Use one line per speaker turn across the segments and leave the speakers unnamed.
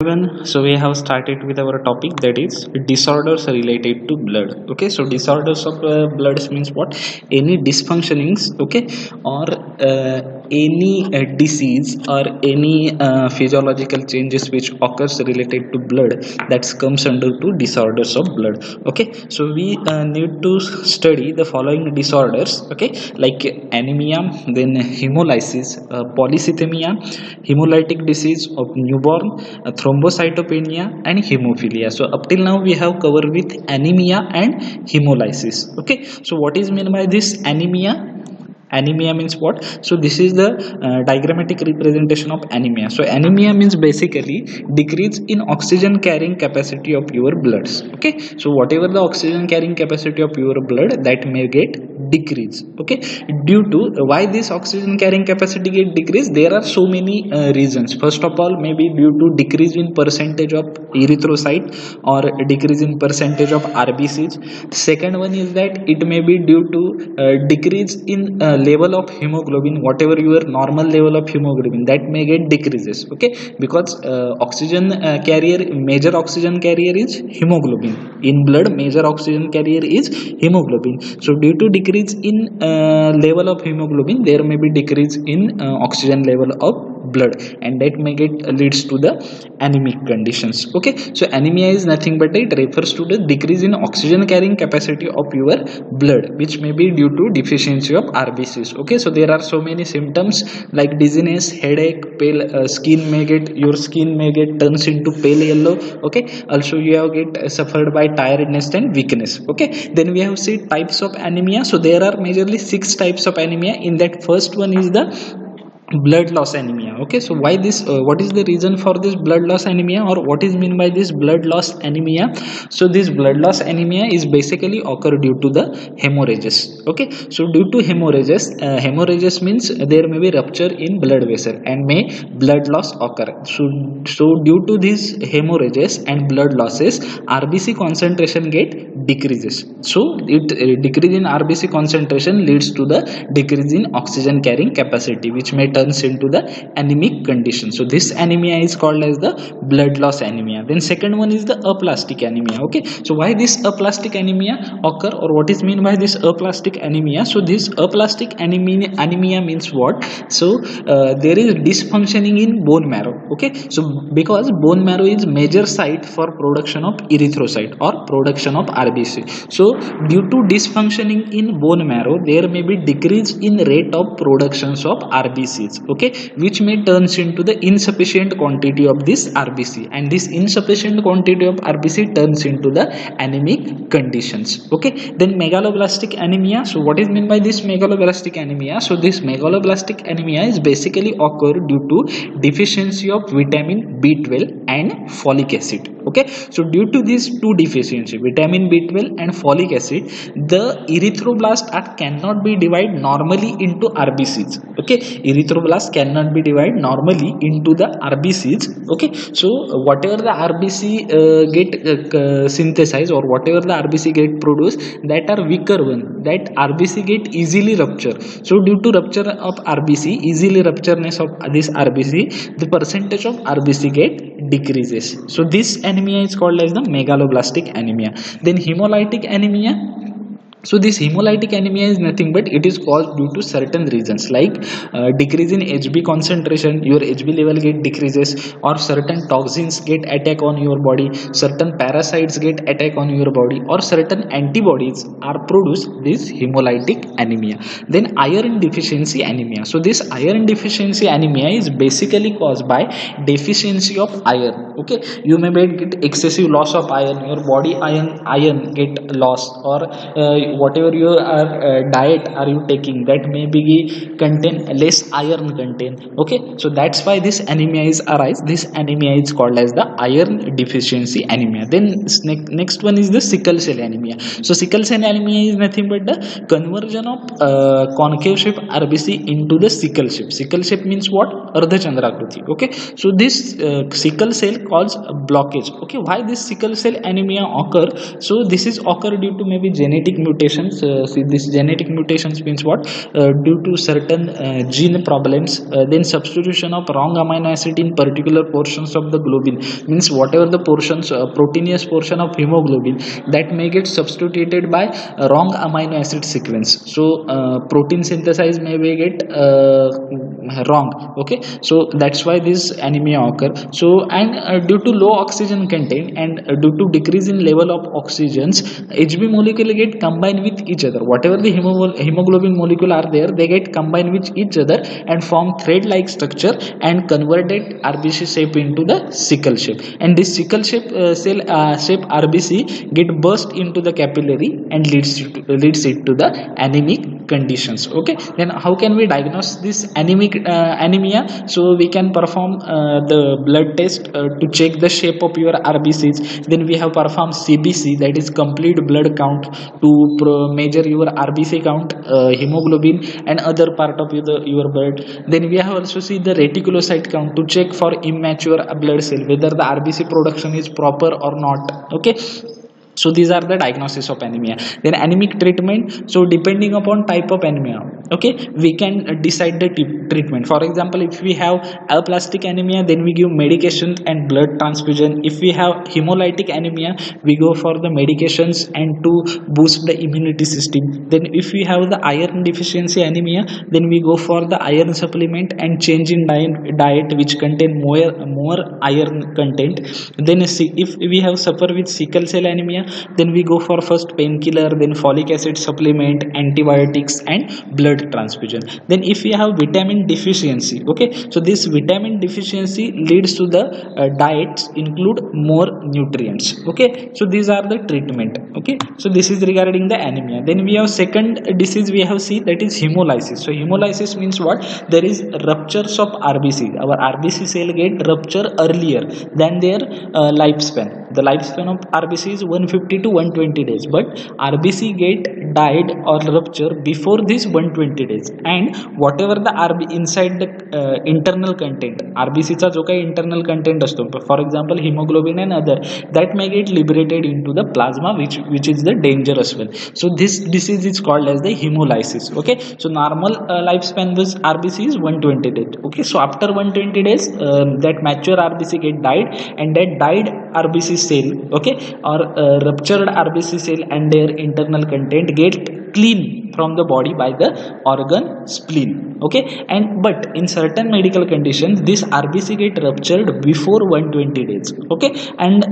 Everyone, so we have started with our topic, that is disorders related to blood. Okay, so disorders of blood means what? Any dysfunctionings, okay, or any disease or any physiological changes which occurs related to blood, that comes under to disorders of blood. Okay, so we need to study the following disorders, okay, like anemia, then hemolysis, polycythemia, hemolytic disease of newborn, thrombocytopenia, and hemophilia. So up till now we have covered with anemia and hemolysis. Okay, so what is meant by this anemia? Anemia means what? So this is the diagrammatic representation of anemia. So anemia means basically decrease in oxygen carrying capacity of your bloods. Okay, so whatever the oxygen carrying capacity of your blood, that may get decrease. Okay, due to why this oxygen carrying capacity get decreased, there are so many reasons. First of all, maybe due to decrease in percentage of erythrocyte or decrease in percentage of RBCs. Second one is that it may be due to decrease in level of hemoglobin. Whatever your normal level of hemoglobin, that may get decreases. Okay, because oxygen carrier, major oxygen carrier is hemoglobin in blood. Major oxygen carrier is hemoglobin. So due to decrease in level of hemoglobin, there may be decrease in oxygen level of blood, and that may get leads to the anemic conditions. Okay, so anemia is nothing but it refers to the decrease in oxygen carrying capacity of your blood, which may be due to deficiency of RBCs. Okay, so there are so many symptoms like dizziness, headache, pale skin may get, your skin may get turns into pale yellow. Okay, also you have get suffered by tiredness and weakness. Okay, then we have seen types of anemia. So there are majorly 6 types of anemia. In that, first one is the blood loss anemia. Okay, so why this, what is the reason for this blood loss anemia, or what is mean by this blood loss anemia? So this blood loss anemia is basically occur due to the hemorrhages. Okay, so due to hemorrhages, hemorrhages means there may be rupture in blood vessel and may blood loss occur. So due to these hemorrhages and blood losses, RBC concentration get decreases. So it decrease in RBC concentration leads to the decrease in oxygen carrying capacity, which may turns into the anemic condition. So this anemia is called as the blood loss anemia. Then second one is the aplastic anemia. Okay, so why this aplastic anemia occur, or what is mean by this aplastic anemia? So this aplastic anemia means what? So there is dysfunctioning in bone marrow. Okay, so because bone marrow is major site for production of erythrocyte or production of RBC. So due to dysfunctioning in bone marrow, there may be decrease in rate of productions of RBCs. Okay, which may turns into the insufficient quantity of this RBC, and this insufficient quantity of RBC turns into the anemic conditions. Okay, then megaloblastic anemia. So what is meant by this megaloblastic anemia? So this megaloblastic anemia is basically occur due to deficiency of vitamin B12 and folic acid. Okay, so due to these two deficiency, vitamin B12 and folic acid, the erythroblast cannot be divided normally into RBCs. Okay, erythroblast cannot be divided normally into the RBCs. Okay, so whatever the RBC get synthesized, or whatever the RBC get produced, that are weaker one, that RBC get easily rupture. So due to rupture of RBC, easily ruptureness of this RBC, the percentage of RBC get decreases. So this anemia is called as the megaloblastic anemia. Then hemolytic anemia. So this hemolytic anemia is nothing but it is caused due to certain reasons, like decrease in HB concentration, your HB level get decreases, or certain toxins get attack on your body, certain parasites get attack on your body, or certain antibodies are produced, this hemolytic anemia. Then iron deficiency anemia. So this iron deficiency anemia is basically caused by deficiency of iron. Okay, you may get excessive loss of iron, your body iron get lost, or whatever your diet are you taking, that may be contain less iron content. Okay, so that's why this anemia is arise. This anemia is called as the iron deficiency anemia. Then next one is the sickle cell anemia. So sickle cell anemia is nothing but the conversion of concave shape RBC into the sickle shape. Sickle shape means what? Ardha Chandrakruti. Okay, so this sickle cell cause blockage. Okay, why this sickle cell anemia occur? So this is occur due to maybe genetic mutations. See, this genetic mutations means what? Due to certain gene problems, then substitution of wrong amino acid in particular portions of the globin, means whatever the portions, proteinous portion of hemoglobin, that may get substituted by wrong amino acid sequence. So protein synthesis may be get wrong. Okay, so that's why this anemia occur. So and due to low oxygen content and due to decrease in level of oxygens, Hb molecule get combined with each other. Whatever the hemoglobin molecule are there, they get combined with each other and form thread like structure and converted RBC shape into the sickle shape. And this sickle shape cell shape RBC get burst into the capillary and leads it to the anemic conditions. Okay, then how can we diagnose this anemia? So we can perform the blood test to check the shape of your RBCs. Then we have performed CBC, that is complete blood count, to measure your RBC count, hemoglobin and other part of your blood. Then we have also see the reticulocyte count to check for immature blood cell whether the RBC production is proper or not. Okay, so these are the diagnosis of anemia. Then anemic treatment. So depending upon type of anemia, okay, we can decide the treatment. For example, if we have aplastic anemia, then we give medication and blood transfusion. If we have hemolytic anemia, we go for the medications and to boost the immunity system. Then if we have the iron deficiency anemia, then we go for the iron supplement and change in diet which contain more iron content. Then if we have suffer with sickle cell anemia, then we go for first painkiller, then folic acid supplement, antibiotics and blood transfusion. Then if we have vitamin deficiency, okay, so this vitamin deficiency leads to the diets include more nutrients. Okay, so these are the treatment. Okay, so this is regarding the anemia. Then we have second disease we have seen, that is hemolysis. So hemolysis means what? There is ruptures of RBC. Our RBC cell get rupture earlier than their lifespan. The lifespan of RBC is 150 to 120 days, but RBC get died or rupture before this 120 days. And whatever the inside the internal content, RBC चा जो काही internal content असतो, for example hemoglobin and other, that may get liberated into the plasma, which is the dangerous one. So this disease is called as the hemolysis. Okay, so normal lifespan was RBC is 120 days. Okay, so after 120 days that mature RBC get died, and that died RBC cell, okay, or ruptured RBC cell and their internal content get clean from the body by the organ spleen. Okay, and but in certain medical conditions this RBC get ruptured before 120 days. Okay, and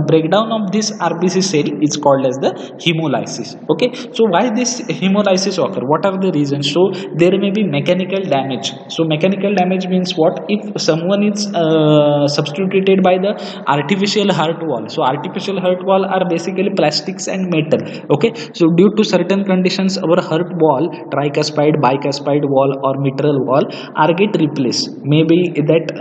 breakdown of this RBC cell is called as the hemolysis. Okay, so why this hemolysis occur? What are the reasons? So there may be mechanical damage. So mechanical damage means what? If someone is substituted by the artificial heart wall. So artificial heart wall are basically plastics and metal. Okay, so due to certain conditions our heart wall, tricuspid, bicuspid wall or mitral wall are get replaced. Maybe that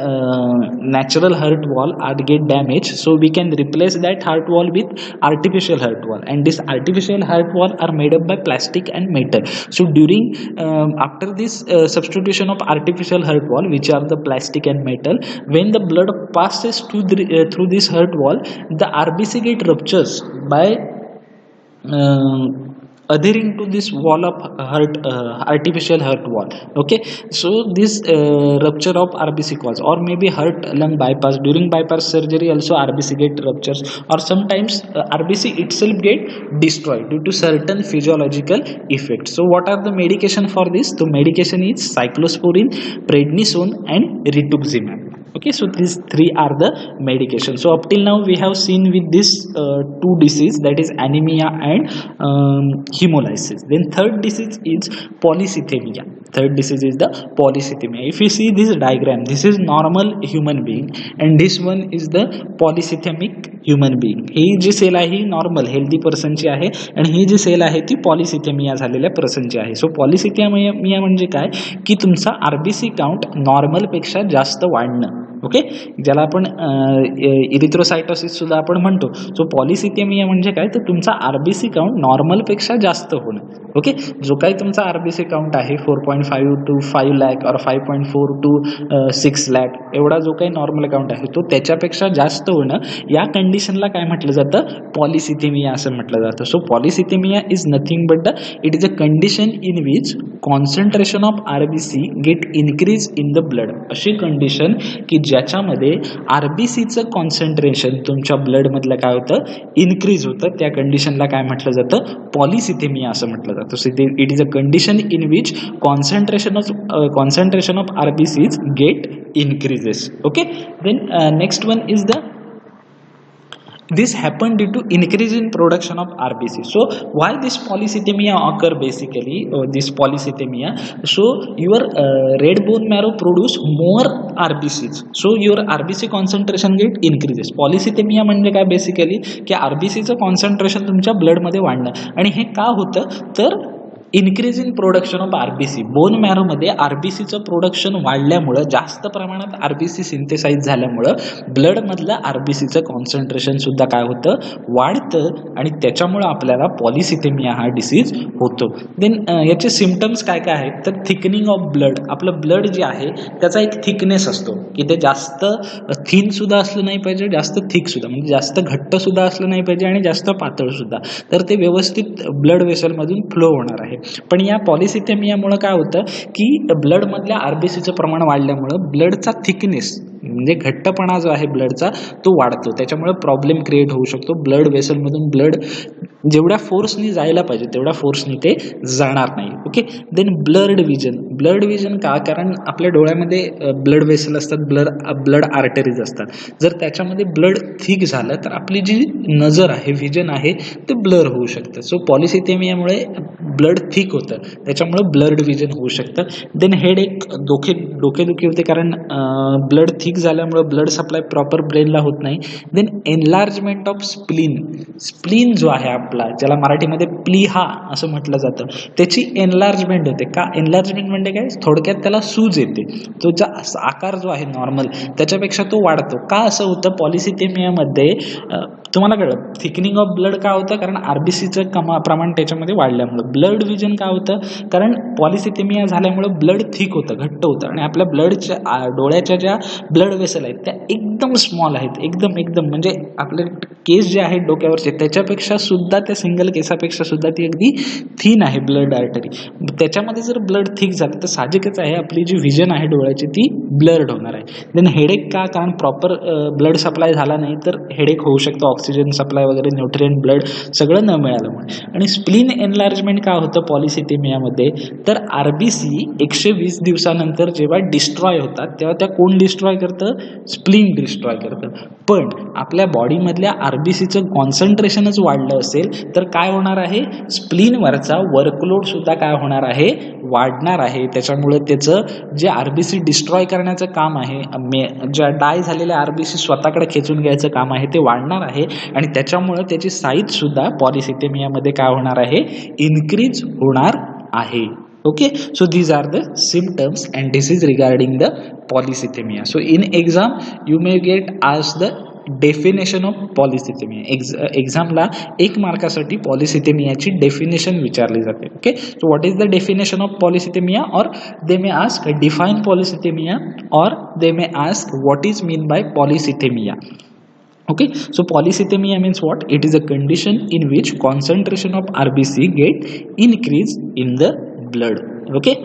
natural heart wall are get damaged, so we can replace that heart wall with artificial heart wall, and this artificial heart wall are made up by plastic and metal. So during after this substitution of artificial heart wall, which are the plastic and metal, when the blood passes through this heart wall, the RBC get ruptures by adhering to this wall of artificial heart wall. Okay, so this rupture of RBC cause, or maybe heart lung bypass. During bypass surgery also RBC get ruptures, or sometimes RBC itself get destroyed due to certain physiological effects. So what are the medication for this? The medication is cyclosporine, prednisone and rituximab. Okay, so these three are the medications. So up till now we have seen with this two disease, that is anemia and hemolysis. Then third disease is polycythemia. Third disease is the polycythemia. If you see this diagram, this is normal human being and this one is the polycythemic human being. ही जी cell आहे ही normal healthy पर्सनची आहे आणि ही जी cell आहे ती पॉलिसिथेमिया झालेल्या पर्सनची आहे. सो पॉलिसिथेमिया म्हणजे काय की तुमचा आरबीसी काउंट नॉर्मल पेक्षा जास्त वाढणं. ओके, ज्याला आपण इरिथ्रोसायटोसिस सुद्धा आपण म्हणतो. सो पॉलिसिथेमिया म्हणजे काय, तर तुमचा आरबीसी काउंट नॉर्मलपेक्षा जास्त होणं. ओके, जो काही तुमचा आरबीसी काउंट आहे 4.5 to 5 lakh और 5.4 to 6 lakh एवढा जो काही नॉर्मल काउंट आहे तो त्याच्यापेक्षा जास्त होणं, या कंडिशनला काय म्हटलं जातं, पॉलिसिथेमिया असं म्हटलं जातं. So polycythemia is nothing but it is a condition in which concentration of RBC get increase in the blood. अशी कंडिशन की ज्याच्यामध्ये आरबीसीचं कॉन्सन्ट्रेशन तुमच्या ब्लडमधलं काय होतं, इन्क्रीज होतं, त्या कंडिशनला काय म्हटलं जातं, पॉलिसिथेमिया असं म्हटलं जातं. So it is a condition in which concentration of RBCs get increases. Okay, then next one is this happened due to increase in production of RBC. So why this polycythemia occur basically, this polycythemia, so your red bone marrow produce more RBCs, so your RBC concentration get increases. polycythemia म्हणजे काय basically की RBCचं concentration तुमच्या ब्लडमध्ये वाढणं, आणि हे का होतं तर increase in production of RBC. Bone मॅरोमध्ये आरबीसीचं प्रोडक्शन वाढल्यामुळं, जास्त प्रमाणात आरबीसी सिंथेसाइज झाल्यामुळं ब्लडमधलं आरबीसीचं कॉन्सन्ट्रेशन सुद्धा काय होतं, वाढतं, आणि त्याच्यामुळं आपल्याला पॉलिसिथेमिया हा डिसीज होतो. देन याचे सिम्पटम्स काय काय आहेत तर थिकनिंग ऑफ ब्लड. आपलं ब्लड जे आहे त्याचा एक थिकनेस असतो की ते जास्त थिन सुद्धा असलं नाही पाहिजे, जास्त थिक सुद्धा, म्हणजे जास्त घट्ट सुद्धा असलं नाही पाहिजे आणि जास्त पातळ सुद्धा, तर ते व्यवस्थित ब्लड वेसलमधून फ्लो होणार आहे. पण या पॉलिसिथेमियामुळे काय होतं की ब्लडमधल्या आरबीसीचं प्रमाण वाढल्यामुळं ब्लडचा थिकनेस म्हणजे घट्टपणा जो आहे ब्लडचा तो वाढतो, त्याच्यामुळे प्रॉब्लेम क्रिएट होऊ शकतो. ब्लड वेसलमधून ब्लड जेवढ्या फोर्सनी जायला पाहिजे तेवढ्या फोर्सनी ते जाणार नाही. Okay, then blood vision. Blood vision का, कारण आपल्या डोळ्यामध्ये ब्लड वेसल असतात, ब्लड आर्टरीज असतात. जर त्याच्यामध्ये ब्लड थिक झालं तर आपली जी नजर आहे, विजन आहे, ते ब्लर होऊ शकतं. सो पॉलिसिथेमियामुळे ब्लड थिक होतं, त्याच्यामुळे ब्लड विजन होऊ शकतं. देन हेडेक, डोकेदुखी होते, कारण ब्लड थिक झाल्यामुळे ब्लड सप्लाय प्रॉपर ब्रेनला होत नाही. देन एनलार्जमेंट ऑफ स्प्लीन जो आहे आपला, ज्याला मराठीमध्ये प्लीहा असं म्हटलं जातं, त्याची एनलार्जमेंट होते. का एनलार्जमेंट म्हणजे काय, थोडक्यात त्याला सूज येते, तो आकार जो आहे नॉर्मल त्याच्यापेक्षा तो वाढतो. का असं होतं पॉलिसिथेमियामध्ये, तुम्हाला कळलं थिकनिंग ऑफ ब्लड का होतं, कारण आरबीसीचं प्रमाण त्याच्यामध्ये वाढल्यामुळं. ब्लड विजन का होतं, कारण पॉलिसिथेमिया झाल्यामुळं ब्लड थिक होतं, घट्ट होतं, आणि आपल्या ब्लडच्या डोळ्याच्या ज्या ब्लड वेसल आहेत त्या एकदम स्मॉल आहेत, एकदम म्हणजे आपले केस जे आहेत डोक्यावरचे त्याच्यापेक्षा सुद्धा, त्या सिंगल केसापेक्षा सुद्धा ती अगदी थिन आहे ब्लड आर्टरी. त्याच्यामध्ये जर ब्लड थिक झालं तर साहजिकच आहे आपली जी विजन आहे डोळ्याची ती ब्लर्ड होणार आहे. देन हेडेक का, कारण प्रॉपर ब्लड सप्लाय झाला नाही तर हेडेक होऊ शकतो, ऑक्सिजन सप्लाय वगैरे, न्यूट्रिएंट ब्लड सगळं न मिळाल्यामुळे. आणि स्प्लीन एनलार्जमेंट का होतं पॉलिसिथेमियामध्ये, तर आरबीसी 120 दिवसानंतर जेव्हा डिस्ट्रॉय होतात तेव्हा त्या कोण डिस्ट्रॉय करतं, स्प्लीन डिस्ट्रॉय करतं. पण आपल्या बॉडीमधल्या आरबीसीचं कॉन्सन्ट्रेशनच वाढलं असेल तर काय होणार आहे, स्प्लीनवरचा वर्कलोड सुद्धा काय होणार आहे, वाढणार आहे. त्याच्यामुळे त्याचं जे आरबीसी डिस्ट्रॉय करण्याचं काम आहे, ज्या डाय झालेल्या आरबीसी स्वतःकडे खेचून घ्यायचं काम आहे ते वाढणार आहे, आणि त्याच्यामुळे त्याची साईज सुद्धा पॉलिसिथेमियामध्ये काय होणार आहे, इन्क्रीज होणार आहे. Okay, so these are the symptoms and disease regarding the polycythemia. So in exam you may get asked the definition of polycythemia. एक्झामला 1 मार्कासाठी पॉलिसिथेमियाची डेफिनेशन विचारली जाते. Okay, so what is the definition of polycythemia, or they may ask define polycythemia, or they may ask what is mean by polycythemia. Okay, so polycythemia means what? It is a condition in which concentration of RBC get increase in the blood. Okay,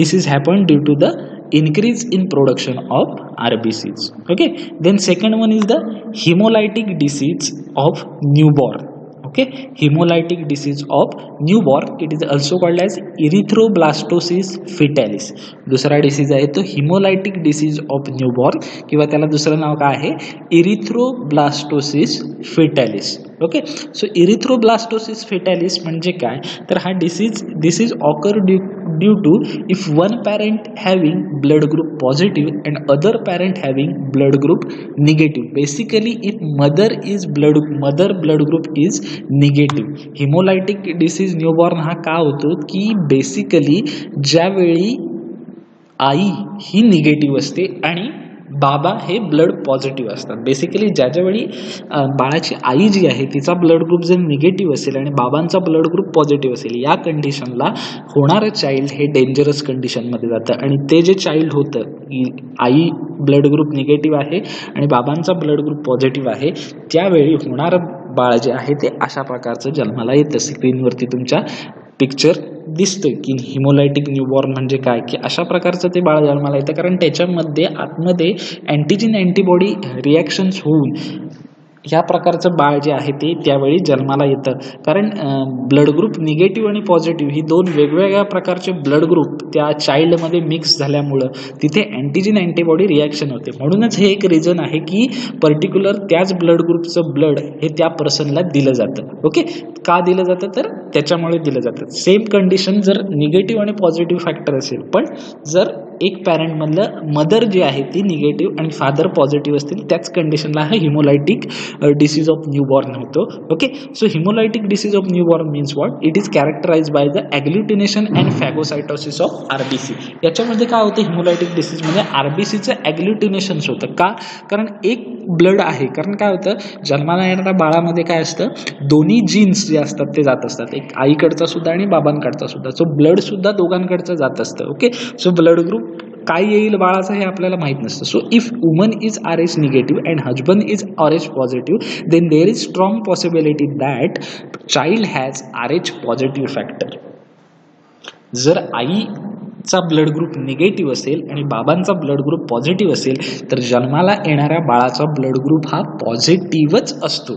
this is happened due to the increase in production of RBCs. Okay, then second one is the hemolytic disease of newborn. Okay, hemolytic disease of newborn, it is also called as erythroblastosis fetalis. दुसरा disease आहे तो hemolytic disease of newborn, किंवा त्याला दुसरं नाव काय आहे, erythroblastosis fetalis. Okay, so erythroblastosis fetalis म्हणजे काय, तर हा disease occur due to if one parent having blood group positive and other parent having blood group negative. Basically if mother blood group is negative. Hemolytic disease newborn हा का होतो की basically ज्यावेळी आई ही negative असते आणि बाबा हे ब्लड पॉझिटिव्ह असतात. बेसिकली ज्यावेळी बाळाची आई जी आहे तिचा ब्लड ग्रुप जर निगेटिव्ह असेल आणि बाबांचा ब्लड ग्रुप पॉझिटिव्ह असेल, या कंडिशनला होणारं चाइल्ड हे डेंजरस कंडिशनमध्ये जातं. आणि ते जे चाइल्ड होतं की आई ब्लड ग्रुप निगेटिव्ह आहे आणि बाबांचा ब्लड ग्रुप पॉझिटिव्ह आहे, त्यावेळी होणारं बाळ जे आहे ते अशा प्रकारचं जन्माला येतं. स्क्रीनवरती तुमच्या पिक्चर दिसतं की हिमोलायटिक न्यूबॉर्न म्हणजे काय, की अशा प्रकारचं ते बाळ जन्माला येतं. कारण त्याच्यामध्ये आतमध्ये अँटीजन अँटीबॉडी रिॲक्शन्स होऊन ह्या प्रकारचं बाळ जे आहे ते त्यावेळी जन्माला येतं. कारण ब्लड ग्रुप निगेटिव्ह आणि पॉझिटिव्ह ही दोन वेगवेगळ्या प्रकारचे ब्लड ग्रुप त्या चाइल्डमध्ये मिक्स झाल्यामुळं तिथे अँटीजन अँटीबॉडी रिॲक्शन होते. म्हणूनच हे एक रिझन आहे की पर्टिक्युलर त्याच ब्लड ग्रुपचं ब्लड हे त्या पर्सनला दिलं जातं. ओके, का दिलं जातं तर त्याच्यामुळे दिलं जातं. सेम कंडिशन जर निगेटिव्ह आणि पॉझिटिव्ह फॅक्टर असेल, पण जर एक पॅरेंटमधलं मदर जी आहे ती निगेटिव्ह आणि फादर पॉझिटिव्ह असतील, त्याच कंडिशनला हा हिमोलायटिक डिसीज ऑफ न्यूबॉर्न होतो. Okay, so hemolytic disease of newborn means what, it is characterize by the agglutination and phagocytosis of RBC. याच्यामध्ये काय होतं, हिमोलायटिक डिसीजमध्ये आरबीसीचं ॲग्ल्युटिनेशन्स होतं. का, कारण एक ब्लड आहे. कारण काय होतं, जन्माला येणाऱ्या बाळामध्ये काय असतं, दोन्ही जीन्स जे असतात ते जात असतात, एक आईकडचा सुद्धा आणि बाबांकडचा सुद्धा. सो ब्लड सुद्धा दोघांकडचं जात असतं. ओके, सो ब्लड ग्रुप काय येईल बाळाचं हे आपल्याला माहित नसतं. So if woman is RH negative and husband is RH positive, then there is strong possibility that child has RH positive factor. जर आईचा ब्लड ग्रुप निगेटिव्ह असेल आणि बाबांचा ब्लड ग्रुप पॉझिटिव्ह असेल, तर जन्माला येणाऱ्या बाळाचा ब्लड ग्रुप हा पॉझिटिव्हच असतो.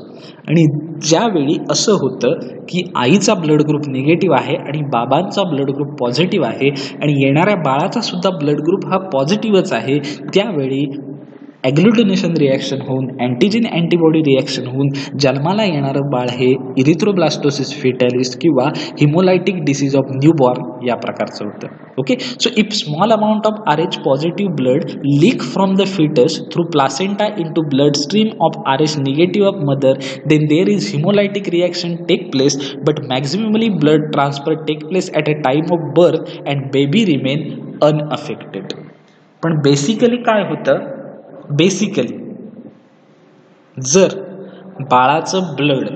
आणि ज्यावेळी असं होतं की आईचा ब्लड ग्रुप निगेटिव्ह आहे आणि बाबांचा ब्लड ग्रुप पॉझिटिव्ह आहे आणि येणाऱ्या बाळाचा सुद्धा ब्लड ग्रुप हा पॉझिटिव्हच आहे, त्यावेळी ॲग्लुटिनेशन रिॲक्शन होऊन अँटीजन अँटीबॉडी रिॲक्शन होऊन जन्माला येणारं बाळ हे इरिथ्रोब्लास्टोसिस फेटॅलिस किंवा हिमोलायटिक डिसीज ऑफ न्यूबॉर्न या प्रकारचं होतं. Okay, so if small amount of RH positive blood leak from the foetus through placenta into blood stream of RH negative of mother, then there is hemolytic reaction take place, but maximumly blood transfer take place at a time of birth and baby remain unaffected. पण basically काय होतं, basically जर बाळाचं blood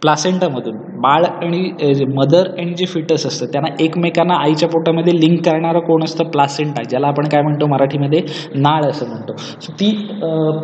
प्लासेंटामधून बाळ आणि mother आणि जे foetus असतं त्यांना एकमेकांना आईच्या पोटामध्ये लिंक करणारं कोण असतं, प्लासेंटा, ज्याला आपण काय म्हणतो मराठीमध्ये नाळ असं म्हणतो. सो ती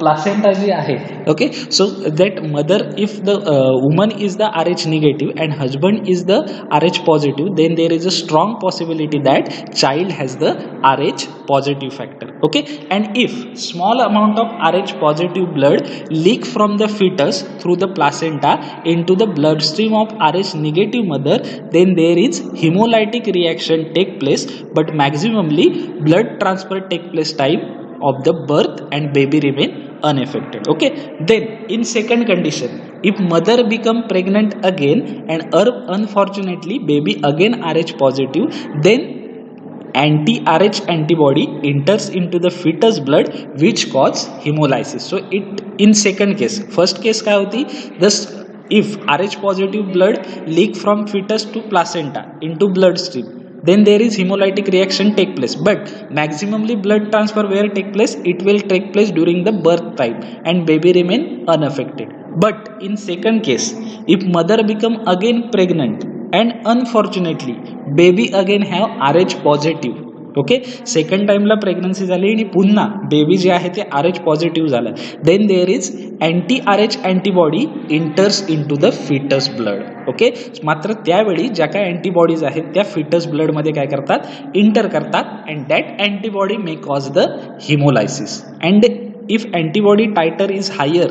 प्लासेंटा जी आहे, okay, so that mother, if the woman is the RH negative and husband is the RH positive, then there is a strong possibility that child has the RH positive factor. Okay, and if small amount of RH positive blood leak from the foetus through the placenta into the bloodstream of RH negative mother, then there is hemolytic reaction take place, but maximally blood transfer take place time of the birth and baby remain unaffected. Okay, then in second condition, if mother become pregnant again and unfortunately baby again RH positive, then anti-RH antibody enters into the fetus blood which cause hemolysis. So it in second case, first case काय होती, this if RH positive blood leak from fetus to placenta into bloodstream, then there is hemolytic reaction take place, but maximally blood transfer where take place, it will take place during the birth time and baby remain unaffected. But in second case, if mother become again pregnant and unfortunately baby again have RH positive, okay, second टाइमला pregnancy झाली आणि पुन्हा baby जे आहे ते RH positive झालं, then there is anti-RH antibody enters into the foetus blood. Okay, मात्र त्यावेळी ज्या काय अँटीबॉडीज आहेत त्या फिटस ब्लडमध्ये काय करतात, इंटर करतात, and that antibody may cause the hemolysis. And if antibody titer is higher,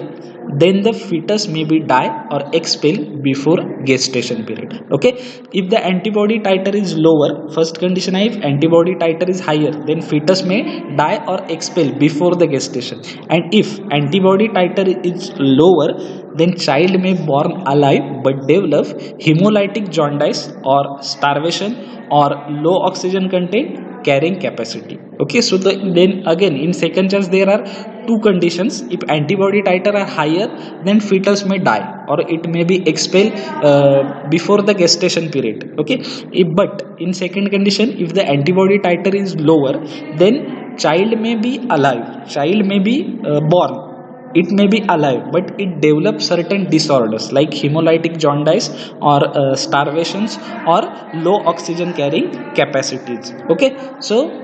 then the fetus may be die or expel before gestation period. Okay, if the antibody titer is lower, first condition if antibody titer is higher, then fetus may die or expel before the gestation. And if antibody titer is lower, then child may born alive but develop hemolytic jaundice or starvation or low oxygen content carrying capacity. Okay, so then again in second chance there are two conditions. If antibody titer are higher, then fetus may die or it may be expelled before the gestation period. Okay, but in second condition, if the antibody titer is lower, then child may be alive, child may be born, it may be alive, but it develops certain disorders like hemolytic jaundice or starvations or low oxygen carrying capacities. Okay, so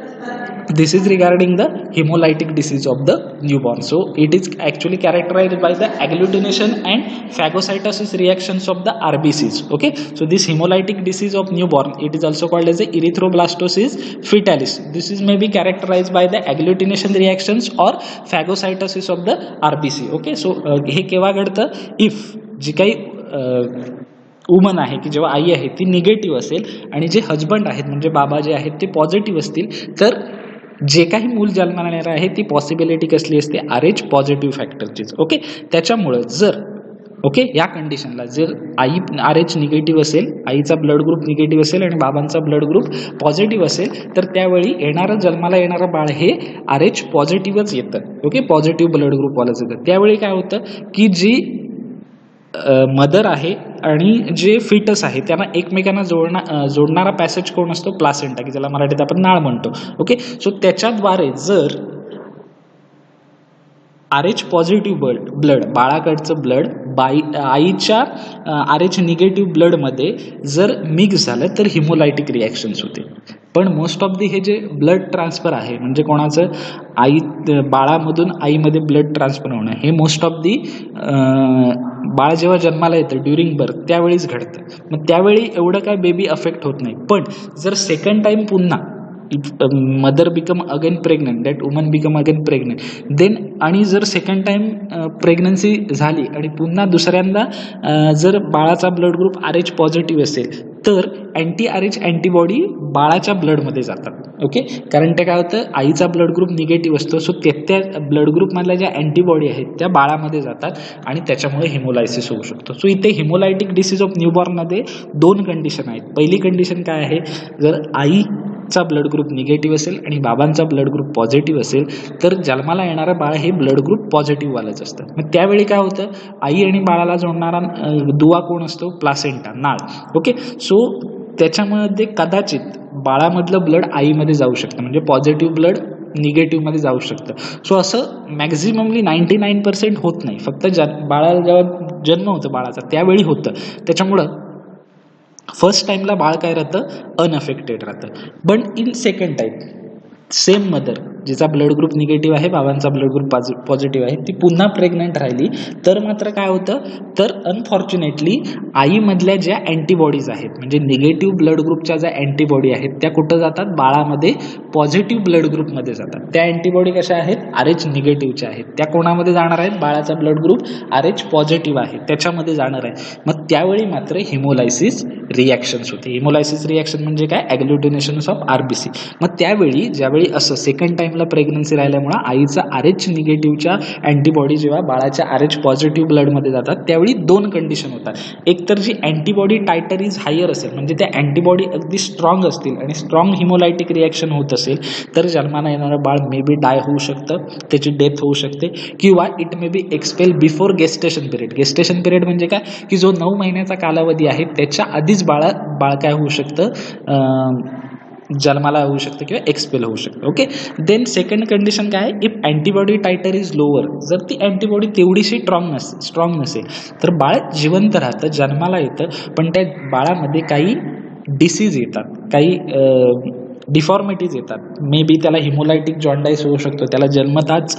this is regarding the hemolytic disease of the newborn. So it is actually characterized by the agglutination and phagocytosis reactions of the RBCs. Okay, so this hemolytic disease of newborn, it is also called as the erythroblastosis fetalis. This is maybe characterized by the agglutination reactions or phagocytosis of the RBC. Okay, so हे केव्हा घडतं, if जी काही woman आहे की जेव्हा आई आहे ती negative असेल आणि जे हजबंड आहेत म्हणजे बाबा जे आहेत ते पॉझिटिव्ह असतील, तर जे काही मूल जन्माला येणार आहे ती पॉसिबिलिटी कसली असते, RH पॉझिटिव्ह फॅक्टरचीच. ओके, त्याच्यामुळे जर या कंडिशनला जर आई RH निगेटिव्ह असेल, आईचा ब्लड ग्रुप निगेटिव्ह असेल आणि बाबांचा ब्लड ग्रुप पॉझिटिव्ह असेल, तर त्यावेळी जन्माला येणारं बाळ हे RH पॉझिटिव्हच येतं. ओके, पॉझिटिव्ह ब्लड ग्रुपवालंच येतं. त्यावेळी काय होतं की जी मदर आहे आणि जे फिटस आहे त्यांना एकमेकांना जोडणारा पॅसेज कोण असतो, प्लासेंटा, की ज्याला मराठीत आपण नाळ म्हणतो. ओके, सो त्याच्याद्वारे जर RH पॉझिटिव्ह ब्लड, बाळाकडचं ब्लड आईच्या RH निगेटिव्ह ब्लडमध्ये जर मिक्स झालं तर हिमोलायटिक रिॲक्शन्स होते. पण मोस्ट ऑफ दी हे जे ब्लड ट्रान्सफर आहे म्हणजे कोणाचं, बाळामधून आईमध्ये ब्लड ट्रान्सफर होणं, हे मोस्ट ऑफ दी बाळ जेव्हा जन्माला येतं ड्युरिंग बर्थ त्यावेळीच घडतं. मग त्यावेळी एवढं काय बेबी अफेक्ट होत नाही. पण जर सेकंड टाइम पुन्हा mother become again pregnant, that woman become again pregnant, then आणि जर सेकंड टाइम प्रेग्नन्सी झाली आणि पुन्हा दुसऱ्यांदा जर बाळाचा ब्लड ग्रुप RH पॉझिटिव्ह असेल तर अँटी RH अँटीबॉडी बाळाच्या ब्लडमध्ये जातात. ओके, कारण ते काय होतं, आईचा ब्लड ग्रुप निगेटिव्ह असतो, सो त्या ब्लड ग्रुपमधल्या ज्या अँटीबॉडी आहेत त्या बाळामध्ये जातात आणि त्याच्यामुळे हिमोलायसिस होऊ शकतो. सो इथे हिमोलायटिक डिसीज ऑफ न्यूबॉर्नमध्ये दोन कंडिशन आहेत. पहिली कंडिशन काय आहे, जर आईचा ब्लड ग्रुप निगेटिव्ह असेल आणि बाबांचा ब्लड ग्रुप पॉझिटिव्ह असेल तर जन्माला येणारं बाळ हे ब्लड ग्रुप पॉझिटिव्ह वालंच असतं. मग त्यावेळी काय होतं, आई आणि बाळाला जोडणारा दुवा कोण असतो, प्लासेंटा, नाळ. ओके, सो त्याच्यामध्ये कदाचित बाळामधलं ब्लड आईमध्ये जाऊ शकतं, म्हणजे पॉझिटिव्ह ब्लड निगेटिव्हमध्ये जाऊ शकतं. सो असं मॅक्झिममली 99% होत नाही, फक्त बाळाला जेव्हा जन्म होतो बाळाचा त्यावेळी होतं. त्याच्यामुळं फर्स्ट टाइमला बाळ काय राहतं, अनअफेक्टेड राहतं. पण in second time same mother जिचा ब्लड ग्रुप निगेटिव्ह आहे, बाबांचा ब्लड ग्रुप पॉझिटिव्ह आहे, ती पुन्हा प्रेग्नंट राहिली तर मात्र काय होतं, तर अनफॉर्च्युनेटली आईमधल्या ज्या अँटीबॉडीज आहेत म्हणजे निगेटिव्ह ब्लड ग्रुपच्या ज्या अँटीबॉडी आहेत त्या कुठं जातात, बाळामध्ये पॉझिटिव्ह ब्लड ग्रुपमध्ये जातात. त्या अँटीबॉडी कशा आहेत, RH निगेटिव्हच्या आहेत. त्या कोणामध्ये जाणार आहेत, बाळाचा ब्लड ग्रुप RH पॉझिटिव्ह आहे त्याच्यामध्ये जाणार आहे. मग त्यावेळी मात्र हिमोलायसिस रिॲक्शन्स होते. हिमोलायसिस रिॲक्शन म्हणजे काय, ॲग्लुटिनेशन ऑफ RBC. मग त्यावेळी ज्यावेळी असं सेकंड टाइमला प्रेग्नन्सी राहिल्यामुळे आईचा RH निगेटिव्हच्या अँटीबॉडी जेव्हा बाळाच्या RH पॉझिटिव्ह ब्लडमध्ये जातात त्यावेळी दोन कंडिशन होतात. एक तर जी अँटीबॉडी टायटर इज हायर असेल म्हणजे त्या अँटीबॉडी अगदी स्ट्रॉंग असतील आणि स्ट्रॉंग हिमोलायटिक रिॲक्शन होत असेल तर जन्माला येणारं बाळ मे बी डाय होऊ शकतं, त्याची डेथ होऊ शकते, किंवा it may be expel before gestation period. Gestation period म्हणजे काय की जो 9 महिन्याचा कालावधी आहे त्याच्या आधीच बाळ काय होऊ शकतं, जन्माला होऊ शकतं किंवा एक्सपेल होऊ शकतं. ओके, देन सेकंड कंडिशन काय आहे, if antibody titre is lower, जर ती अँटीबॉडी तेवढीशी स्ट्रॉंग नसेल तर बाळ जिवंत राहतं, जन्माला येतं, पण त्या बाळामध्ये काही डिसीज येतात, काही डिफॉर्मिटीज येतात. मे बी त्याला हिमोलायटिक जॉन्डाईस होऊ शकतो, त्याला जन्मताच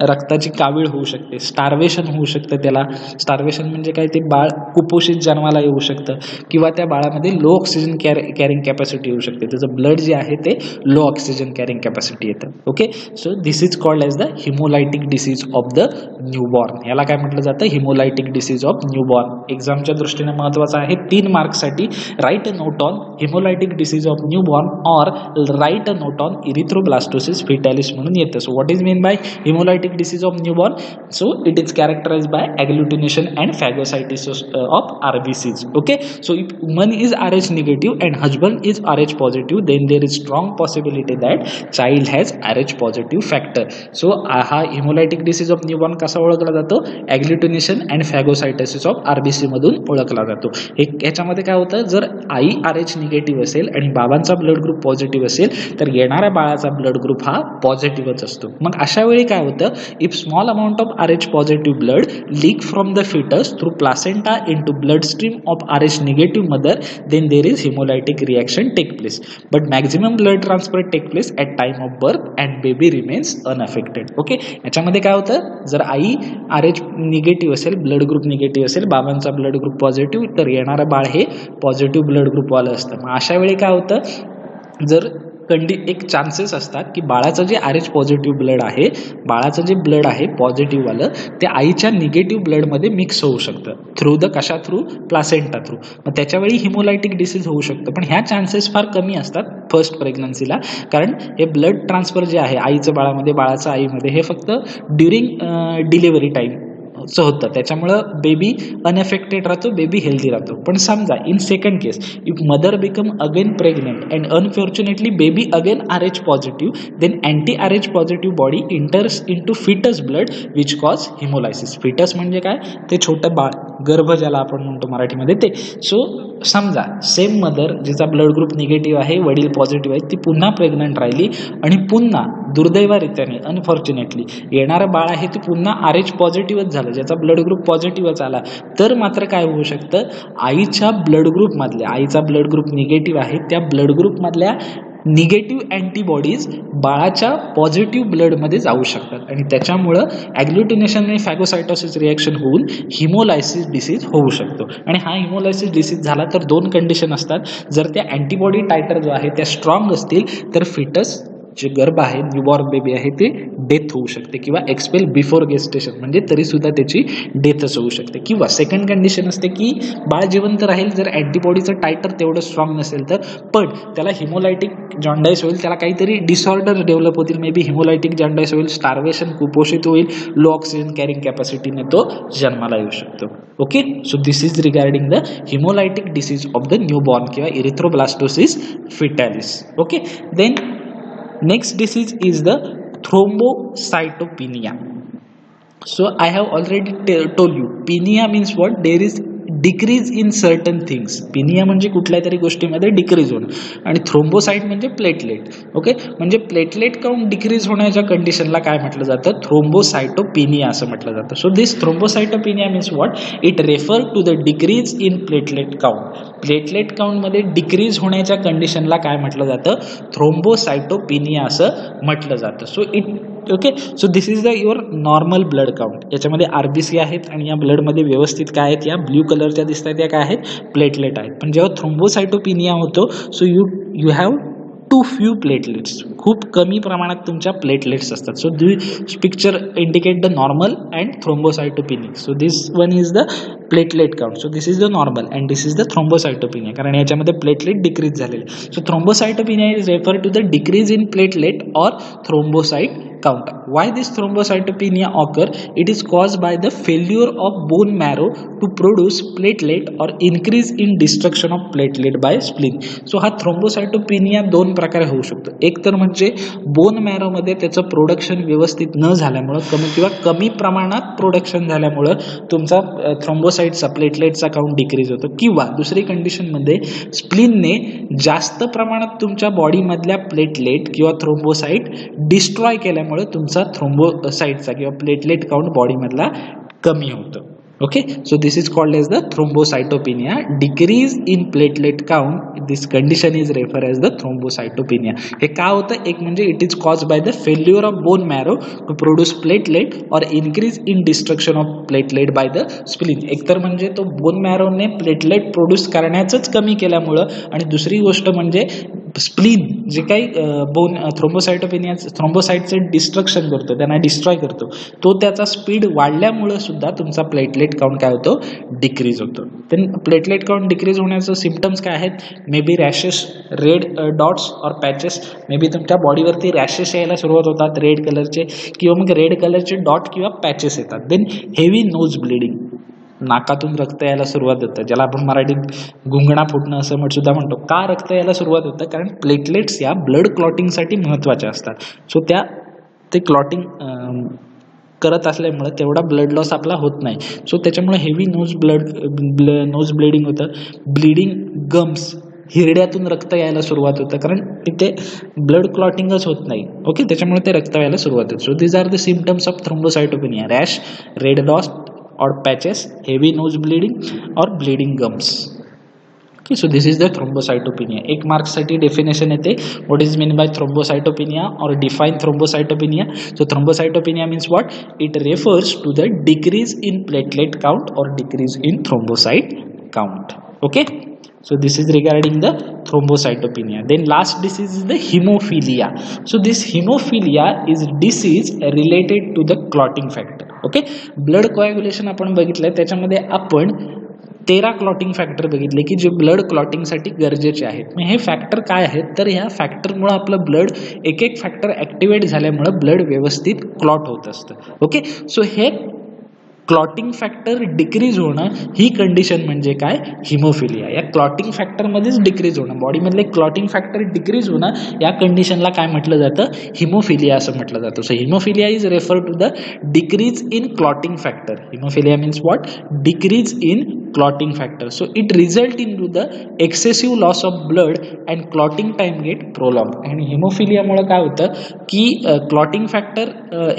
रक्ताची कावीळ होऊ शकते, स्टार्वेशन होऊ शकतं. त्याला स्टार्वेशन म्हणजे काय, ते बाळ कुपोषित जन्माला येऊ शकतं, किंवा त्या बाळामध्ये लो ऑक्सिजन कॅरिंग कॅपॅसिटी येऊ शकते, त्याचं ब्लड जे आहे ते लो ऑक्सिजन कॅरिंग कॅपॅसिटी येतं. Okay, so this is called as the hemolytic disease of the newborn. याला काय म्हटलं जातं, हिमोलायटिक डिसीज ऑफ न्यूबॉर्न. एक्झामच्या दृष्टीने महत्त्वाचं आहे, 3 मार्क्ससाठी write a note on hemolytic disease of newborn or write a note on erythroblastosis fetalis म्हणून येतं. So what is mean by हिमोलायटिक hemolytic disease of newborn? So it is characterized by agglutination and phagocytosis of RBCs. Okay, so if woman is Rh negative and husband is Rh positive, then there is strong possibility that child has Rh positive factor. So हा hemolytic disease of newborn कसा ओळखला जातो? agglutination and phagocytosis of RBC मधून ओळखला जातो. याच्यामध्ये काय होतं, जर आई Rh निगेटिव्ह असेल आणि बाबांचा ब्लड ग्रुप पॉझिटिव्ह असेल तर येणाऱ्या बाळाचा ब्लड ग्रुप हा पॉझिटिव्हच असतो. मग अशा वेळी काय होतं, if small amount of Rh positive blood leak from the fetus through placenta into bloodstream of Rh negative mother, then there is hemolytic reaction take place, but maximum blood transfer take place at time of birth and baby remains unaffected. Okay, याच्यामध्ये काय होतं, जर आई Rh negative असेल, blood group negative असेल, बाबांचा blood group positive, तर येणारं बाळ हे पॉझिटिव्ह ब्लड ग्रुप वालं असतं. मग अशा वेळी काय होतं, जर एक चान्सेस असतात की बाळाचं जे Rh पॉझिटिव्ह ब्लड आहे, बाळाचं जे ब्लड आहे पॉझिटिव्ह वालं, ते आईच्या निगेटिव्ह ब्लडमध्ये मिक्स होऊ शकतं थ्रू द कशा थ्रू, प्लासेंटा थ्रू. मग त्याच्यावेळी हिमोलायटिक डिसीज होऊ शकतं, पण ह्या चान्सेस फार कमी असतात फर्स्ट प्रेग्नन्सीला, कारण हे ब्लड ट्रान्सफर जे आहे आईचं बाळामध्ये, बाळाचं आईमध्ये, हे फक्त ड्युरिंग डिलिव्हरी टाईम होतं. त्याच्यामुळं बेबी अनएफेक्टेड राहतो, बेबी हेल्दी राहतो. पण समजा in second case, if mother become again pregnant and unfortunately baby again Rh positive, then anti Rh positive body enters into fetus blood which cause hemolysis. Fetus म्हणजे काय, ते छोटं बाळ, गर्भ ज्याला आपण म्हणतो मराठीमध्ये ते. सो समजा सेम मदर जिचा ब्लड ग्रुप निगेटिव्ह आहे, वडील पॉझिटिव्ह आहे, ती पुन्हा प्रेग्नंट राहिली आणि पुन्हा दुर्दैवारित्याने अनफॉर्च्युनेटली येणारं बाळ आहे ते पुन्हा Rh पॉझिटिव्हच झालं, ज्याचा ब्लड ग्रुप पॉझिटिव्हच आला, तर मात्र काय होऊ शकतं, आईच्या ब्लड ग्रुपमधल्या, आईचा ब्लड ग्रुप निगेटिव्ह आहे, त्या ब्लड ग्रुपमधल्या निगेटिव्ह अँटीबॉडीज बाळाच्या पॉझिटिव्ह ब्लडमध्ये जाऊ शकतात आणि त्याच्यामुळं ॲग्लुटिनेशन आणि फॅगोसायटोसिस रिॲक्शन होऊन हिमोलायसिस डिसीज होऊ शकतो. आणि हा हिमोलायसिस डिसीज झाला तर दोन कंडिशन असतात, जर त्या अँटीबॉडी टायटर जो आहे त्या स्ट्रॉंग असतील तर फिटस जे गर्भ आहे, न्यूबॉर्न बेबी आहे, ते डेथ होऊ शकते किंवा एक्सपेल बिफोर गेस्टेशन, म्हणजे तरी सुद्धा त्याची डेथच होऊ शकते. किंवा सेकंड कंडिशन असते की बाळ जिवंत राहील जर अँटीबॉडीचं टायटर तेवढं स्ट्रॉंग नसेल तर, पण त्याला हिमोलायटिक जॉन्डाईस होईल, त्याला काहीतरी डिसऑर्डर डेव्हलप होतील, मे बी हिमोलायटिक जॉन्डाईस होईल, स्टार्वेशन, कुपोषित होईल, लो ऑक्सिजन कॅरिंग कॅपॅसिटीने तो जन्माला येऊ शकतो. Okay, so this is regarding the hemolytic disease of the newborn किंवा erythroblastosis fetalis. Okay, then next disease is the thrombocytopenia. So I have already told you, penia means what, there is decrease in certain things. Penia म्हणजे कुठल्या तरी गोष्टीमध्ये decrease होणं, आणि thrombocyte म्हणजे platelet. Okay, म्हणजे platelet count decrease होण्याच्या कंडिशनला काय म्हटलं जातं, थ्रोम्बोसाइटोपिनिया असं म्हटलं जातं. So this thrombocytopenia means what, it refer to the decrease in platelet count. Platelet काउंटमध्ये डिक्रीज होण्याच्या कंडिशनला काय म्हटलं जातं, थ्रोम्बोसाइटोपिनिया असं म्हटलं जातं. So it okay, so this is the your normal blood count. याच्यामध्ये RBC आहेत आणि या ब्लडमध्ये व्यवस्थित काय आहेत, या ब्ल्यू कलरच्या दिसतात या काय आहेत, प्लेटलेट आहेत. पण जेव्हा थ्रोम्बोसाइटोपिनिया होतो, so you have too few platelets, खूप कमी प्रमाणात तुमच्या प्लेटलेट्स असतात. So this picture indicate the normal and thrombocytopenic. So this one is the platelet count. So this is the normal and this is the thrombocytopenia, कारण याच्यामध्ये platelet decrease झालेले. So thrombocytopenia is refer to the decrease in platelet or thrombocyte count. Why this thrombocytopenia occur? It is caused by the failure of bone marrow to produce platelet or increase in destruction of platelet by spleen. So हा thrombocytopenia दोन प्रकारे होऊ शकतो. एक तर म्हणजे bone marrow मध्ये त्याचं प्रोडक्शन व्यवस्थित न झाल्यामुळं कमी प्रमाणात प्रोडक्शन झाल्यामुळं तुमचा थ्रोम्बोसाइटचा प्लेटलेटचा काउंट डिक्रीज होतो, किंवा दुसरी कंडिशन मध्ये स्प्लीनने जास्त प्रमाणात तुमच्या बॉडीमधल्या प्लेटलेट किंवा थ्रोम्बोसाइट डिस्ट्रॉय केल्यामुळे तुमचा थ्रोम्बोसाइटचा किंवा प्लेटलेट काउंट बॉडीमधला कमी होतो. Okay, so this is called as the thrombocytopenia. Decrease in platelet count, this condition is refer as the thrombocytopenia. हे का होतं, एक म्हणजे it is cause by the failure of bone marrow to produce platelet or increase in destruction of platelet by the spleen. एकतर म्हणजे तो bone मॅरोने platelet produce करण्याचंच कमी केल्यामुळं, आणि दुसरी गोष्ट म्हणजे स्प्लीन जे काही बोन थ्रोम्बोसाइटोपेनिया थ्रोम्बोसाइटचं डिस्ट्रक्शन करतो, त्यांना डिस्ट्रॉय करतो, तो त्याचा स्पीड वाढल्यामुळे सुद्धा तुमचा प्लेटलेट काउंट काय होतो, डिक्रीज होतो. तर प्लेटलेट काउंट डिक्रीज होण्याचं सिम्पटम्स काय आहेत, may be rashes, red dots और पॅचेस, मे बी तुमच्या बॉडीवरती रॅशेस यायला सुरुवात होतात रेड कलरचे, किंवा मग रेड कलरचे डॉट किंवा पॅचेस येतात. देन हेवी नोज ब्लिडिंग, नाकातून रक्त यायला सुरुवात होतं, ज्याला आपण मराठीत गुंगणा फुटणं असं सुद्धा म्हणतो. का रक्त यायला सुरुवात होतं, कारण प्लेटलेट्स या ब्लड क्लॉटिंगसाठी महत्त्वाच्या असतात. सो ते क्लॉटिंग करत असल्यामुळे तेवढा ब्लड लॉस आपला होत नाही. सो त्याच्यामुळे हेवी नोज ब्लिडिंग होतं. ब्लिडिंग गम्स, हिरड्यातून रक्त यायला सुरुवात होतं, कारण तिथे ब्लड क्लॉटिंगच होत नाही. ओके, त्याच्यामुळे ते रक्त यायला सुरुवात होते. So these are the symptoms of thrombocytopenia, rash, red dot or patches, heavy nose bleeding or bleeding gums. Okay, so this is the thrombocytopenia. एक मार्क्स साठी डेफिनेशन येते, what is meant by thrombocytopenia or define thrombocytopenia. So thrombocytopenia means what? It refers to the decrease in platelet count or decrease in thrombocyte count. Okay, so this is regarding the thrombocytopenia. Then last disease is the hemophilia. So this hemophilia is disease related to the clotting factor. Okay, blood coagulation आपण बघितलंय, त्याच्यामध्ये आपण 13 clotting factor बघितले की जे blood क्लॉटिंगसाठी गरजेचे आहेत. मग हे फॅक्टर काय आहेत, तर ह्या फॅक्टरमुळे आपलं ब्लड एक फॅक्टर ॲक्टिवेट झाल्यामुळे ब्लड व्यवस्थित क्लॉट होत असतं. ओके, सो हे क्लॉटिंग फॅक्टर डिक्रीज होणं ही कंडिशन म्हणजे काय, हिमोफिलिया. या क्लॉटिंग फॅक्टरमध्येच डिक्रीज होणं, बॉडीमधले क्लॉटिंग फॅक्टर डिक्रीज होणं, या कंडिशनला काय म्हटलं जातं, हिमोफिलिया असं म्हटलं जातं. So haemophilia is refer to the decrease in clotting factor. Haemophilia means what, decrease in clotting factor. So it result into the excessive loss of blood and clotting time get prolonged. आणि haemophilia मुळे काय होतं की clotting factor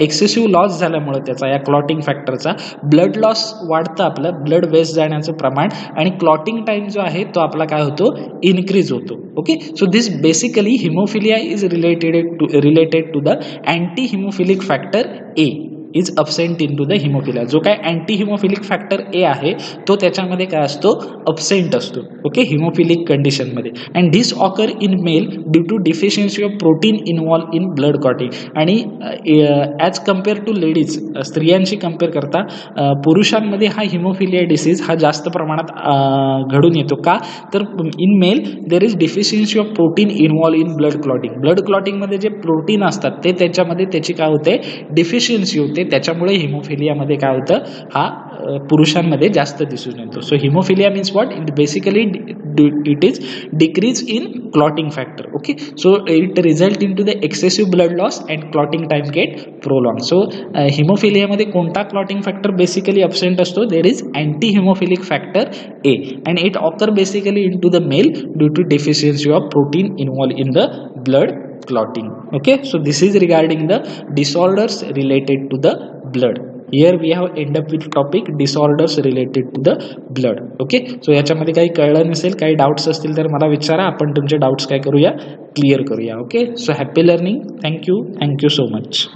excessive loss झाल्यामुळे त्याचा, या clotting फॅक्टरचा blood loss वाढतं, आपलं ब्लड वेस्ट जाण्याचं प्रमाण, आणि क्लॉटिंग टाइम जो आहे तो आपला काय होतो, इन्क्रीज होतो. Okay, so this basically haemophilia is related to the anti haemophilic factor A is absent in to the haemophilia. जो काय अँटी हिमोफिलिक फॅक्टर ए आहे तो त्याच्यामध्ये काय असतो, अब्सेंट असतो. ओके, हिमोफिलिक कंडिशनमध्ये. And this occur in male due to deficiency of protein involve in blood clotting. आणि ॲज कम्पेअर टू लेडीज, स्त्रियांशी कम्पेअर करता पुरुषांमध्ये हा हिमोफिलिया डिसीज हा जास्त प्रमाणात घडून येतो. का, तर in male there is deficiency of protein involve in blood clotting. Blood क्लॉटिंगमध्ये जे प्रोटीन असतात ते त्याच्यामध्ये त्याची काय होते, डिफिशियन्सी होते, त्याच्यामुळे हिमोफिलियामध्ये काय होतं, हा पुरुषांमध्ये जास्त दिसून येतो. So hemophilia means what, it basically it is decrease in clotting factor. Okay, so it result in to the excessive blood loss and clotting time get prolong. So हिमोफिलियामध्ये कोणता क्लॉटिंग फॅक्टर बेसिकली अब्सेंट असतो, there is anti haemophilic factor A, and it occur basically in to the male due to deficiency of protein involve in the blood clotting. Okay, so this is regarding the disorders related to the blood. Here we have end up with topic disorders related to the blood. Okay, so याच्यामध्ये काही कळलं नसेल, काही doubts असतील तर मला विचारा, आपण तुमचे डाउट्स काय करूया, क्लिअर करूया. Okay, so happy learning. Thank you so much.